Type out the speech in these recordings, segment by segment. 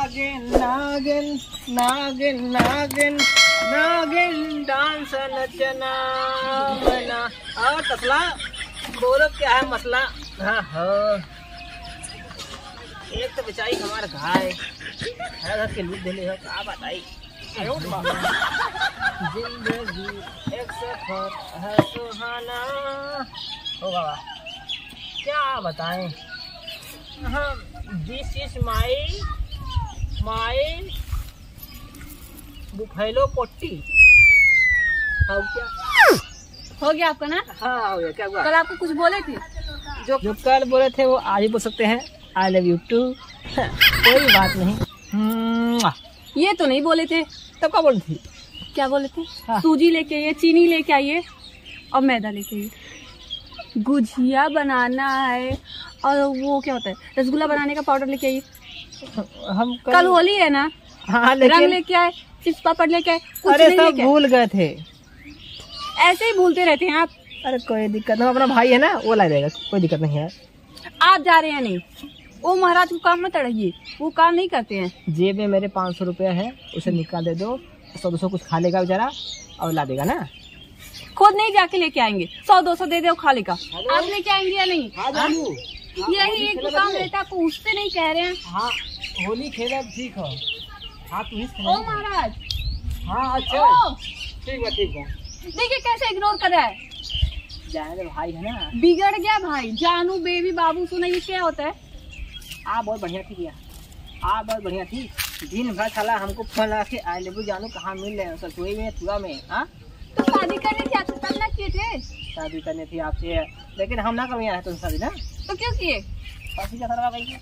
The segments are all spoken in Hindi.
नागिन नागिन नागिन नागिन नागिन डांस नचना बना। और तसला बोलो क्या है मसला। हाँ हाँ, एक तो बेचारी हमारे घाय घर के लूट देने हो, क्या बताई। जिंदगी एक सफर है सुहाना। ओ बाबा क्या बताएं। हाँ, दिस इज माई बुफेलो पोटी। क्या हो गया आपका ना? हाँ हो गया। क्या हुआ? कल आपको कुछ बोले थे? जो कल बोले थे वो आज ही बोल सकते हैं। I love you too. कोई बात नहीं। ये तो नहीं बोले थे। तब क्या बोली थी? क्या बोले थे? हाँ। सूजी लेके आइए, चीनी लेके आइए और मैदा लेके आइए। गुजिया बनाना है और वो क्या होता है, रसगुल्ला बनाने का पाउडर लेके आइए। हम कल होली है ना? हाँ रंग लेके आए, चिप्स पापड़ लेके आए। अरे सब भूल गए थे। ऐसे ही भूलते रहते हैं आप। अरे कोई दिक्कत नहीं, अपना भाई है ना वो ला देगा, कोई दिक्कत नहीं है। आप जा रहे हैं नहीं, वो महाराज को काम मत अड़ाइए, वो काम नहीं करते हैं। जेब में मेरे 500 रुपया है, उसे निकाल दे दो। 100-200 कुछ खा लेगा बेचारा और ला देगा ना। खुद नहीं जाके लेके आएंगे, 100-200 दे दो खा लेगा। आप लेके आएंगे या नहीं? यही एक तो काम रहता है, आपको उससे नहीं कह रहे हैं। हाँ होली खेला ठीक है। हाँ तू ओ महाराज। हाँ अच्छा ठीक है ठीक है। देखिए कैसे इग्नोर कर रहा है। जाने भाई है ना, बिगड़ गया भाई। जानू बेबी बाबू सुनाइए क्या होता है। आप बहुत बढ़िया थी भैया, आप बहुत बढ़िया थी। दिन भर साला हमको फोन लगा के आई लव यू जानू कहाँ मिल रहे हैं, ससुरी में पूरा में। हाँ तो शादी करने की आपको तब ना किए थे? शादी करनी थी आपसे, लेकिन हम ना करेंगे तुम शादी ना। तो क्यों किए? शादी का करवा गई।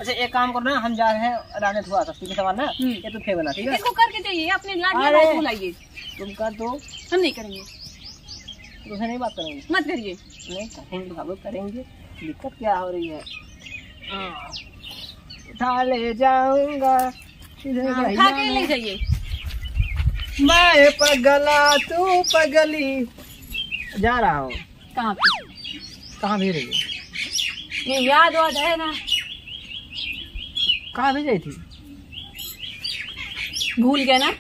अच्छा एक काम करो ना, हम जा रहे हैं राने थोड़ा सस्ती के सामान ना, ये तो थे बना ठीक है। इसको करके चाहिए, अपने लाड बुलाइए। तुम कर दो। हम नहीं करेंगे। तुमसे नहीं बात करेंगे? मत करिए। नहीं करेंगे बाबू, करेंगे। दिक्कत क्या हो रही है? उठा ले जाऊंगा, उठा के ले जाइए। मैं पगला तू पगली। जा रहा हूँ। कहाँ पे? कहाँ भेज रही है? ये याद वाद है ना? कहाँ भेज रही थी? भूल गए ना?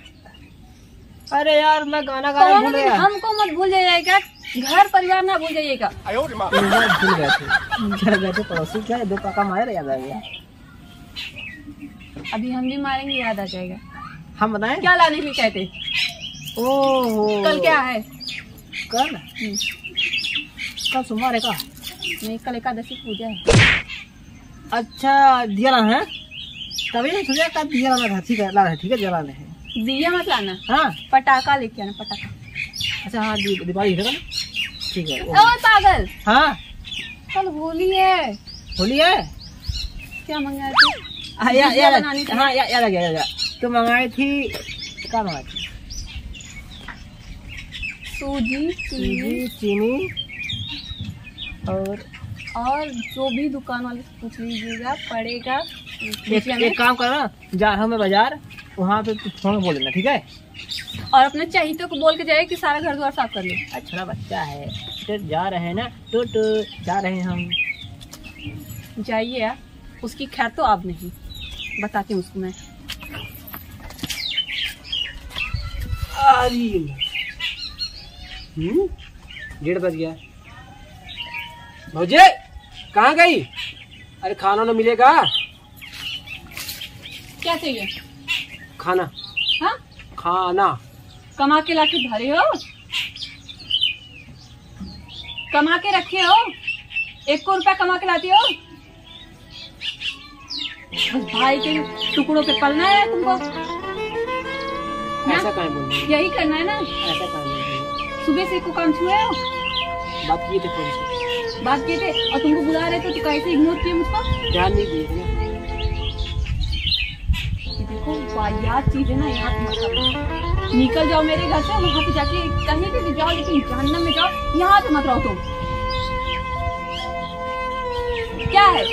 अरे यार मैं गाना गाना भूल गया। हमको मत भूल जाइएगा, घर परिवार ना भूल जाइएगा। भूल गए थे पड़ोसी, क्या दो काका मारे याद आ गया। अभी हम भी मारेंगे, याद आ जाएगा। हम बताएं क्या लाने के कहते? ओह कल क्या है? कल सोमवार है का? नहीं, कल एकादशी पूजा है। अच्छा दिया लाना है, तभी नहीं सोचा कब दिया लाना था। ठीक है लाना है, ठीक है जलाना है। दिया मत लाना। हाँ पटाखा लेके आना, पटाखा। अच्छा हाँ दिवाली है ना, ठीक है। ओ पागल। हाँ कल होली है। होली है? क्या मंगाए थे? हाँ याद आ गया। तो मंगाई थी, क्या मंगाई थी? सूजी चीनी और जो भी दुकान वाले से पूछ लीजिएगा पड़ेगा। एक काम करो ना, जा रहा हूँ मैं बाजार, वहाँ पे फोन बोल देना ठीक है। और अपने चाहिए को बोल के जाए कि सारा घर द्वार साफ कर ले। अच्छा बच्चा है तो जा रहे हैं ना, तो जा रहे हैं हम। जाइए यार, उसकी खैर तो आप नहीं, बताती हूँ उसको मैं। 1:30 बज गया। भौजी कहाँ गई? अरे खाना ना मिलेगा। क्या चाहिए? खाना। हाँ खाना कमा के लाके भरे हो, कमा के रखे हो, 1 रुपया कमा के लाती हो। भाई के टुकड़ों पे पलना है तुमको। ऐसा कहाँ बोल रही? यही करना है ना। ऐसा कहाँ बोल रही? सुबह से को काम छुए हो? बात किए थे कौन सी? बात किए थे और तुमको बुला रहे थे तो कैसे इग्नोर किए मुझको? ध्यान नहीं दिए। देखो वाहियात चीज है ना, यहाँ निकल जाओ मेरे घर से, वहाँ पे जाके कहीं भी जाओ, लेकिन जहन्नम में जाओ, यहाँ पे मत रहो तुम। क्या है?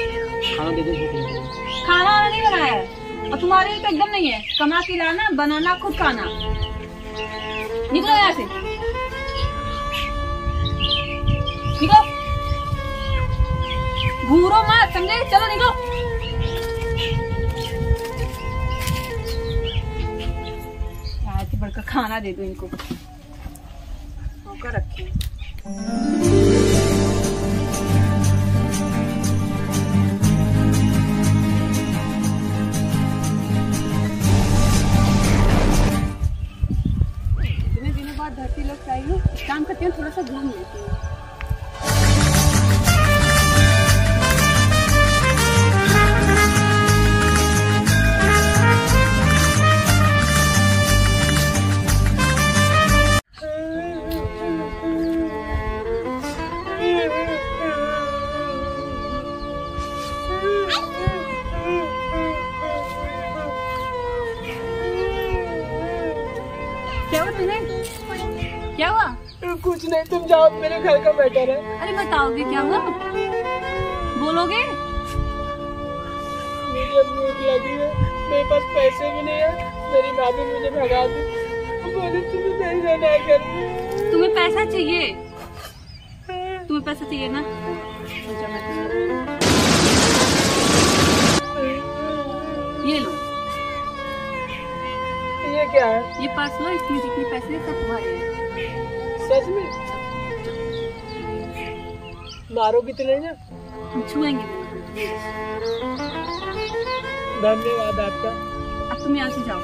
खाना दे दो। खाना वाना नहीं बनाया है और तुम्हारे लिए तो एकदम नहीं है। कमा के लाना, बनाना, खुद खाना। निकलो यहाँ से, निकलो, घूरो मत, समझे? चलो निकलो। खाना दे दो इनको। मौका रखे इतने दिनों बाद धरती लोग चाहिए, काम करती हूँ, थोड़ा सा घूम लेती हूँ। क्या हुआ तुम्हें? क्या हुआ? कुछ नहीं, तुम जाओ, मेरे घर का बेटर है। अरे बताओगे क्या हुआ? बोलोगे? मुझे भूख लगी है, मेरे पास पैसे भी नहीं है, मेरी भाभी मुझे भगा दी, बोले तुम्हें नहीं रहना है घर में। तुम्हें पैसा चाहिए? तुम्हें पैसा चाहिए ना? ये लो। ये क्या है? ये पर्स लो, इसमें जितने पैसे हैं सब तुम्हारे हैं। सच में? मारो कितने ना? हम छुएंगे। धन्यवाद आपका। अब तुम यहाँ से जाओ।